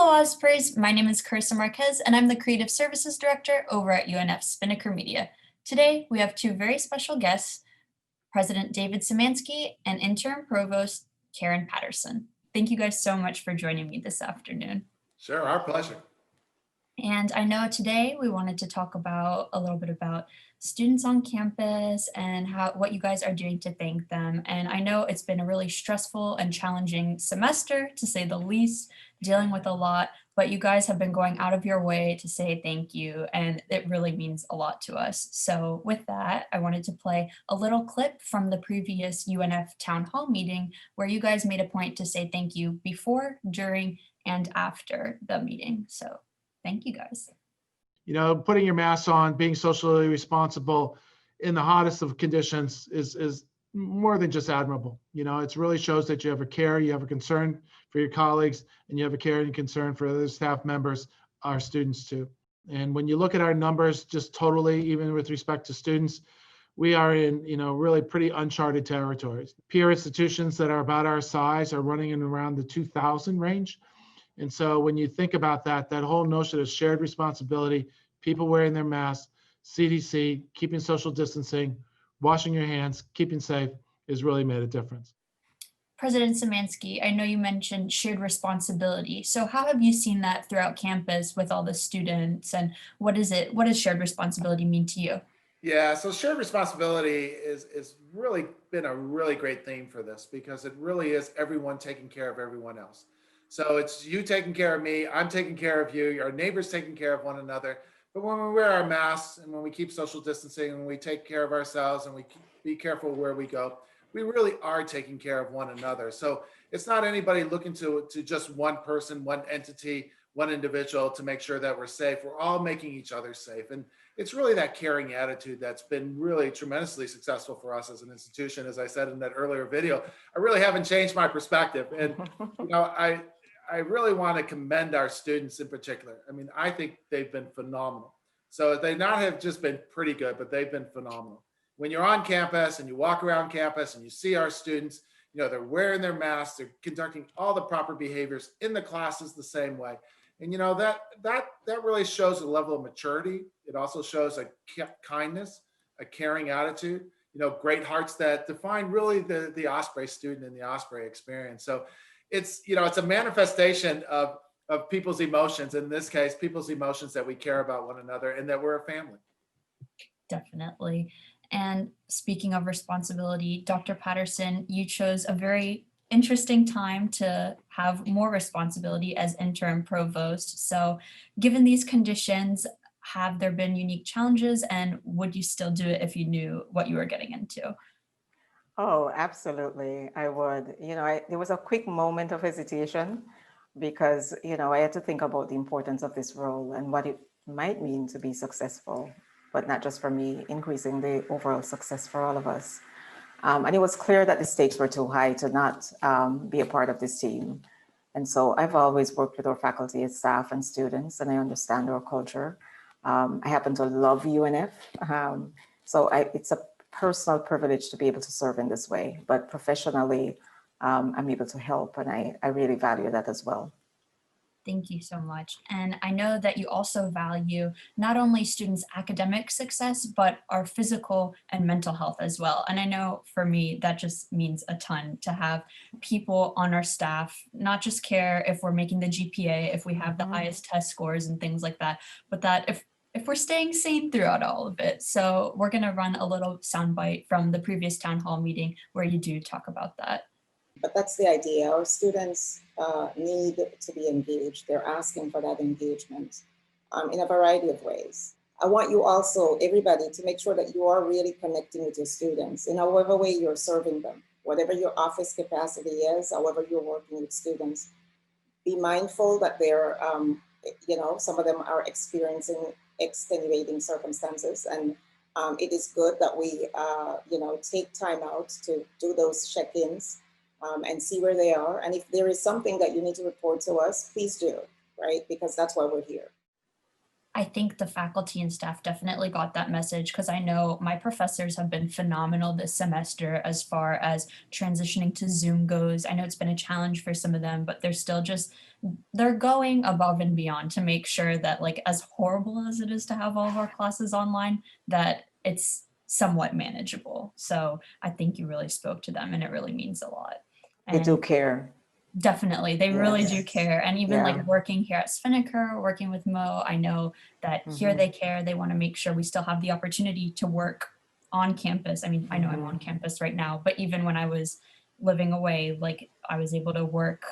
Ospreys. My name is Carissa Marquez, and I'm the Creative Services Director over at UNF Spinnaker Media. Today, we have two very special guests, President David Szymanski and Interim Provost Karen Patterson. Thank you guys so much for joining me this afternoon. Sure, our pleasure. And I know today we wanted to talk about a little bit about students on campus and what you guys are doing to thank them. And I know it's been a really stressful and challenging semester, to say the least, dealing with a lot, but you guys have been going out of your way to say thank you, and it really means a lot to us. So with that, I wanted to play a little clip from the previous UNF town hall meeting where you guys made a point to say thank you before, during, and after the meeting. So thank you guys. You know, putting your mask on, being socially responsible in the hottest of conditions is more than just admirable. You know, it really shows that you have a care, you have a concern for your colleagues, and you have a care and concern for other staff members, our students too. And when you look at our numbers, just totally, even with respect to students, we are in, really pretty uncharted territories. Peer institutions that are about our size are running in around the 2,000 range. And so when you think about that whole notion of shared responsibility, people wearing their masks, CDC, keeping social distancing, washing your hands, keeping safe has really made a difference. President Szymanski, I know you mentioned shared responsibility. So how have you seen that throughout campus with all the students, and what does shared responsibility mean to you? Yeah, so shared responsibility is really been a really great theme for this, because it really is everyone taking care of everyone else. So it's you taking care of me, I'm taking care of you, our neighbors taking care of one another. But when we wear our masks and when we keep social distancing and we take care of ourselves and we be careful where we go, we really are taking care of one another. So it's not anybody looking to just one person, one entity, one individual to make sure that we're safe. We're all making each other safe. And it's really that caring attitude that's been really tremendously successful for us as an institution. As I said in that earlier video, I really haven't changed my perspective. And I really want to commend our students in particular. I mean, I think they've been phenomenal. So they not have just been pretty good, but they've been phenomenal. When you're on campus and you walk around campus and you see our students, they're wearing their masks, they're conducting all the proper behaviors in the classes the same way. And that really shows a level of maturity. It also shows a kindness, a caring attitude, great hearts that define really the Osprey student and the Osprey experience. So it's a manifestation of people's emotions, in this case, people's emotions that we care about one another and that we're a family. Definitely. And speaking of responsibility, Dr. Patterson, you chose a very interesting time to have more responsibility as interim provost. So given these conditions, have there been unique challenges, and would you still do it if you knew what you were getting into? Oh, absolutely. I would. There was a quick moment of hesitation because, I had to think about the importance of this role and what it might mean to be successful, but not just for me, increasing the overall success for all of us. And it was clear that the stakes were too high to not be a part of this team. And so I've always worked with our faculty, staff, and students, and I understand our culture. I happen to love UNF. It's a personal privilege to be able to serve in this way, but professionally, I'm able to help, and I really value that as well. Thank you so much. And I know that you also value not only students' academic success, but our physical and mental health as well. And I know for me, that just means a ton to have people on our staff, not just care if we're making the GPA, if we have the highest test scores and things like that, but that if we're staying sane throughout all of it. So we're gonna run a little soundbite from the previous town hall meeting where you do talk about that. But that's the idea. Our students need to be engaged. They're asking for that engagement in a variety of ways. I want you also, everybody, to make sure that you are really connecting with your students in however way you're serving them, whatever your office capacity is, however you're working with students. Be mindful that they're, some of them are experiencing extenuating circumstances, and it is good that we, take time out to do those check-ins and see where they are. And if there is something that you need to report to us, please do, right? Because that's why we're here. I think the faculty and staff definitely got that message because I know my professors have been phenomenal this semester as far as transitioning to Zoom goes. I know it's been a challenge for some of them, but they're still just they're going above and beyond to make sure that like as horrible as it is to have all of our classes online, that it's somewhat manageable. So I think you really spoke to them and it really means a lot. They do And care. definitely, they really do Yes. care. And even Yeah. like working here at Spinnaker, working with Mo, I know that here Mhm. they care. They want to make sure we still have the opportunity to work on campus. I mean, I know I'm Mhm. on campus right now, but even when I was living away, like I was able to work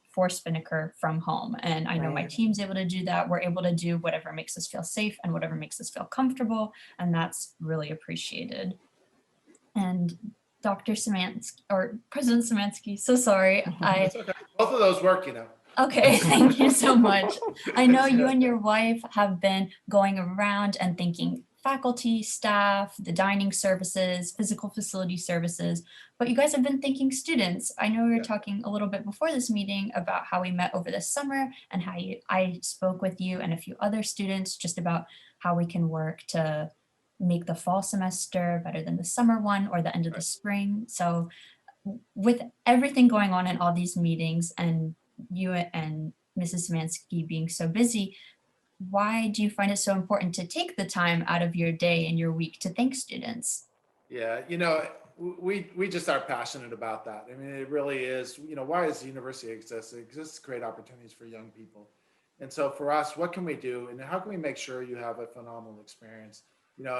for Spinnaker from home. And I know my Right. team's able to do that. We're able to do whatever makes us feel safe and whatever makes us feel comfortable. And that's really appreciated. And Dr. Szymanski or President Szymanski, so sorry. It's okay. Both of those work, you know. Okay, thank you so much. I know It's, you yeah. and your wife have been going around and thanking faculty, staff, the dining services, physical facility services, but you guys have been thanking students. I know we were Yeah. talking a little bit before this meeting about how we met over the summer and how I spoke with you and a few other students just about how we can work to make the fall semester better than the summer one or the end of the Right. spring. So with everything going on in all these meetings and you and Mrs. Szymanski being so busy, why do you find it so important to take the time out of your day and your week to thank students? Yeah, we just are passionate about that. I mean, it really is. Why does the university exist? It exists to create opportunities for young people. And so for us, what can we do, and how can we make sure you have a phenomenal experience?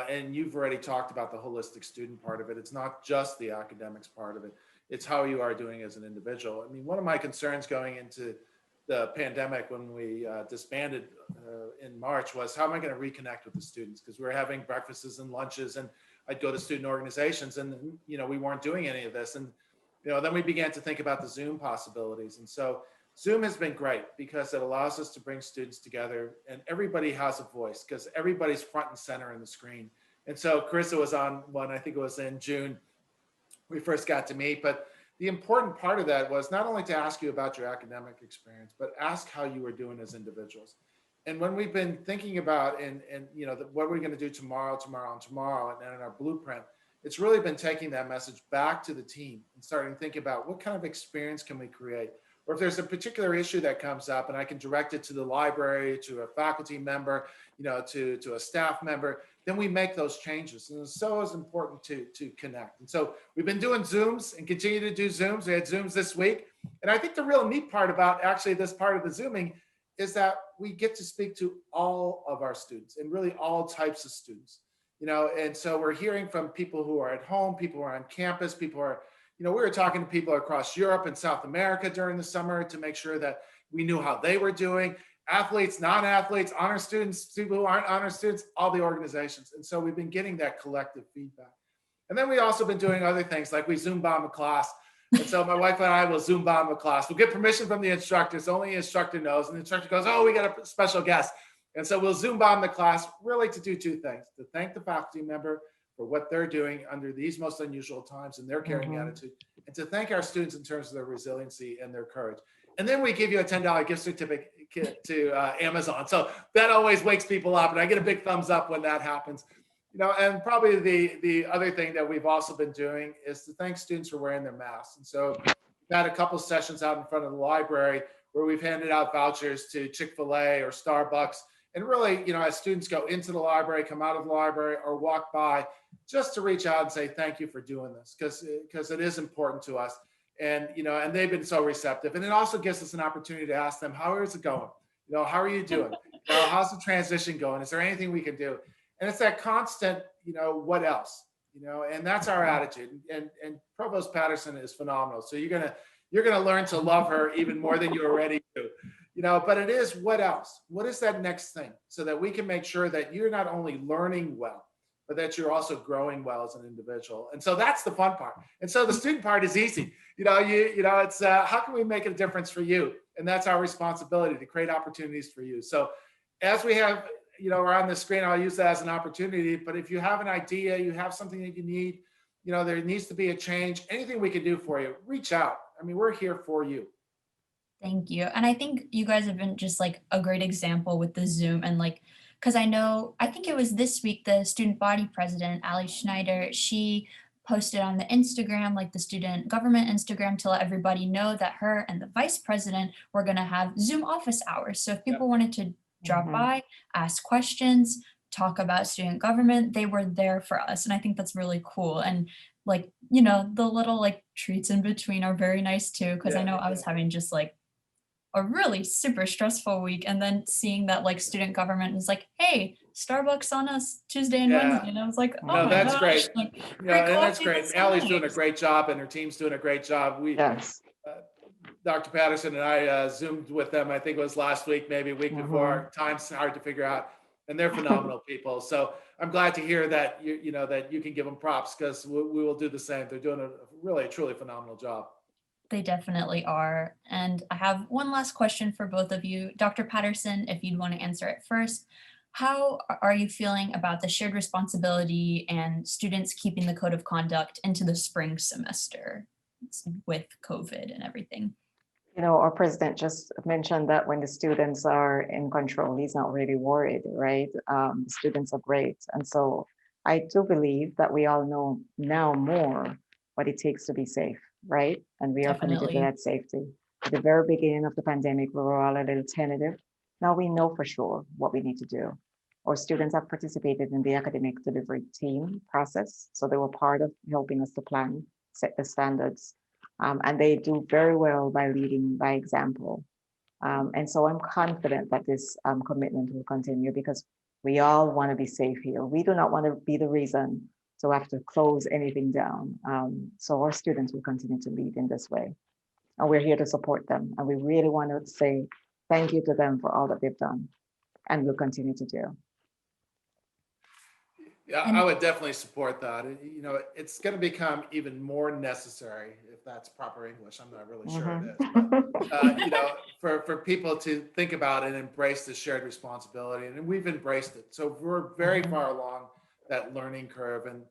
And you've already talked about the holistic student part of it. It's not just the academics part of it. It's how you are doing as an individual. I mean, one of my concerns going into the pandemic when we disbanded in March was how am I going to reconnect with the students? Because we were having breakfasts and lunches, and I'd go to student organizations, and we weren't doing any of this. And then we began to think about the Zoom possibilities. And so Zoom has been great because it allows us to bring students together, and everybody has a voice because everybody's front and center in the screen. And so Carissa was on one, I think it was in June, we first got to meet. But the important part of that was not only to ask you about your academic experience, but ask how you were doing as individuals. And when we've been thinking about what we're going to do tomorrow, and in our blueprint, it's really been taking that message back to the team and starting to think about what kind of experience can we create, or if there's a particular issue that comes up and I can direct it to the library, to a faculty member, to a staff member, then we make those changes. And it's so important to connect. And so we've been doing Zooms and continue to do Zooms. We had Zooms this week. And I think the real neat part about actually this part of the Zooming is that we get to speak to all of our students and really all types of students, and so we're hearing from people who are at home, people who are on campus, people who are, we were talking to people across Europe and South America during the summer to make sure that we knew how they were doing, athletes, non-athletes, honor students, people who aren't honor students, all the organizations. And so we've been getting that collective feedback. And then we also been doing other things like we Zoom bomb a class. And so my wife and I will Zoom bomb a class. We'll get permission from the instructors. Only the instructor knows. And the instructor goes, oh, we got a special guest. And so we'll Zoom bomb the class really to do two things: to thank the faculty member for what they're doing under these most unusual times and their caring attitude, and to thank our students in terms of their resiliency and their courage. And then we give you a $10 gift certificate to Amazon. So that always wakes people up. And I get a big thumbs up when that happens. And probably the other thing that we've also been doing is to thank students for wearing their masks. And so we've had a couple sessions out in front of the library where we've handed out vouchers to Chick-fil-A or Starbucks. And really, as students go into the library, come out of the library, or walk by, just to reach out and say, thank you for doing this, because it is important to us. And, and they've been so receptive. And it also gives us an opportunity to ask them, how is it going? How are you doing? How's the transition going? Is there anything we can do? And it's that constant, what else? And that's our attitude. And Provost Patterson is phenomenal. So you're gonna learn to love her even more than you already do. But it is what else? What is that next thing? So that we can make sure that you're not only learning well, but that you're also growing well as an individual. And so that's the fun part. And so the student part is easy. It's how can we make a difference for you? And that's our responsibility, to create opportunities for you. So as we have, we're on the screen, I'll use that as an opportunity. But if you have an idea, you have something that you need, there needs to be a change, anything we can do for you, reach out. I mean, we're here for you. Thank you. And I think you guys have been just like a great example with the Zoom and like because I think it was this week, the student body president, Ali Schneider, she posted on the Instagram, like the student government Instagram, to let everybody know that her and the vice president were going to have Zoom office hours. So if Yeah. people wanted to drop by, ask questions, talk about student government, they were there for us. And I think that's really cool. And like, the little like treats in between are very nice too, because I Yeah, know I was having just like a really super stressful week, and then seeing that like student government was like, hey, Starbucks on us Tuesday and yeah. Wednesday, and I was like, oh No, my that's gosh, great. like Yeah, free and that's coffee, great. that's And so Allie's doing a nice. great job and her team's doing a great job. Yes. Dr. Patterson and I Zoomed with them, I think it was last week, maybe a week before. Time's hard to figure out. And they're phenomenal people. So I'm glad to hear that that you can give them props, because we will do the same. They're doing a really, truly phenomenal job. They definitely are. And I have one last question for both of you. Dr. Patterson, if you'd want to answer it first, how are you feeling about the shared responsibility and students keeping the code of conduct into the spring semester with COVID and everything? Our president just mentioned that when the students are in control, he's not really worried, right? The students are great. And so I do believe that we all know now more what it takes to be safe, right? And we are committed to Definitely. that safety. At the very beginning of the pandemic, we were all a little tentative. Now we know for sure what we need to do. Our students have participated in the academic delivery team process. So they were part of helping us to plan, set the standards. And they do very well by leading by example. And so I'm confident that this commitment will continue, because we all want to be safe here. We do not want to be the reason to have to close anything down. So our students will continue to lead in this way. And we're here to support them. And we really want to say thank you to them for all that they've done and will continue to do. Yeah, I And would definitely support that. It's going to become even more necessary, if that's proper English. I'm not really sure it is, but for people to think about and embrace the shared responsibility, and we've embraced it. So we're very far along that learning curve, and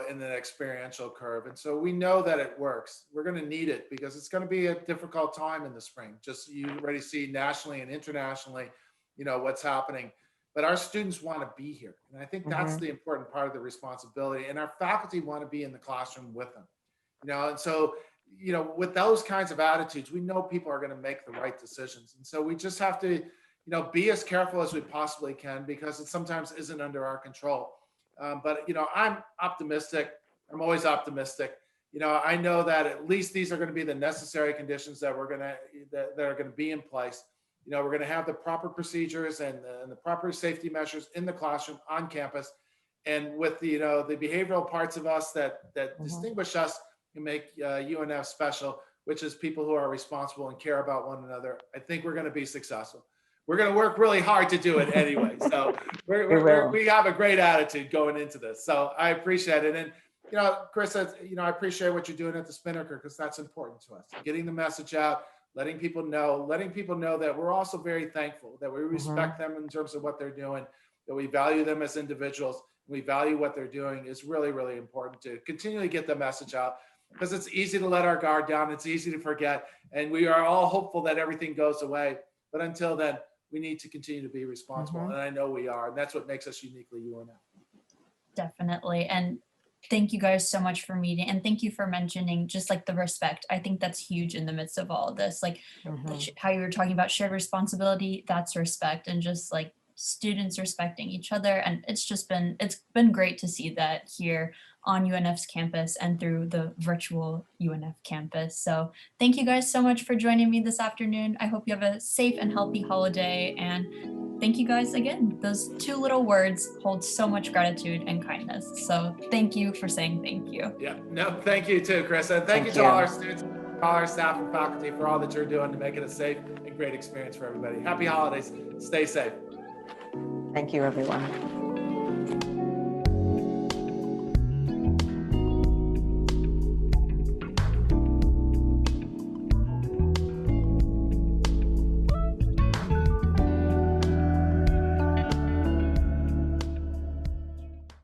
in the experiential curve, and so we know that it works. We're going to need it, because it's going to be a difficult time in the spring. Just you already see nationally and internationally, what's happening. But our students want to be here. And I think that's the important part of the responsibility. And our faculty want to be in the classroom with them. And so, with those kinds of attitudes, we know people are going to make the right decisions. And so we just have to, be as careful as we possibly can, because it sometimes isn't under our control. But I'm optimistic. I'm always optimistic. I know that at least these are going to be the necessary conditions that that are going to be in place. We're going to have the proper procedures and the proper safety measures in the classroom on campus, and with the the behavioral parts of us that distinguish us and make UNF special, which is people who are responsible and care about one another. I think we're going to be successful. We're going to work really hard to do it anyway. So we have a great attitude going into this. So I appreciate it. And Chris, I appreciate what you're doing at the Spinnaker, because that's important to us. Getting the message out, letting people know that we're also very thankful, that we respect them in terms of what they're doing, that we value them as individuals, we value what they're doing is really, really important to continually get the message out, because it's easy to let our guard down. It's easy to forget. And we are all hopeful that everything goes away. But until then, we need to continue to be responsible. And I know we are. And that's what makes us uniquely UNF. definitely. And thank you guys so much for meeting, and thank you for mentioning just like the respect. I think that's huge in the midst of all of this, like how you were talking about shared responsibility, that's respect, and just like students respecting each other. And it's been great to see that here on UNF's campus and through the virtual UNF campus. So thank you guys so much for joining me this afternoon. I hope you have a safe and healthy holiday, and thank you guys again. Those two little words hold so much gratitude and kindness. So thank you for saying thank you. Yeah, no, thank you too, Chris. And thank you to all our students, all our staff and faculty for all that you're doing to make it a safe and great experience for everybody. Happy holidays. Stay safe. Thank you, everyone.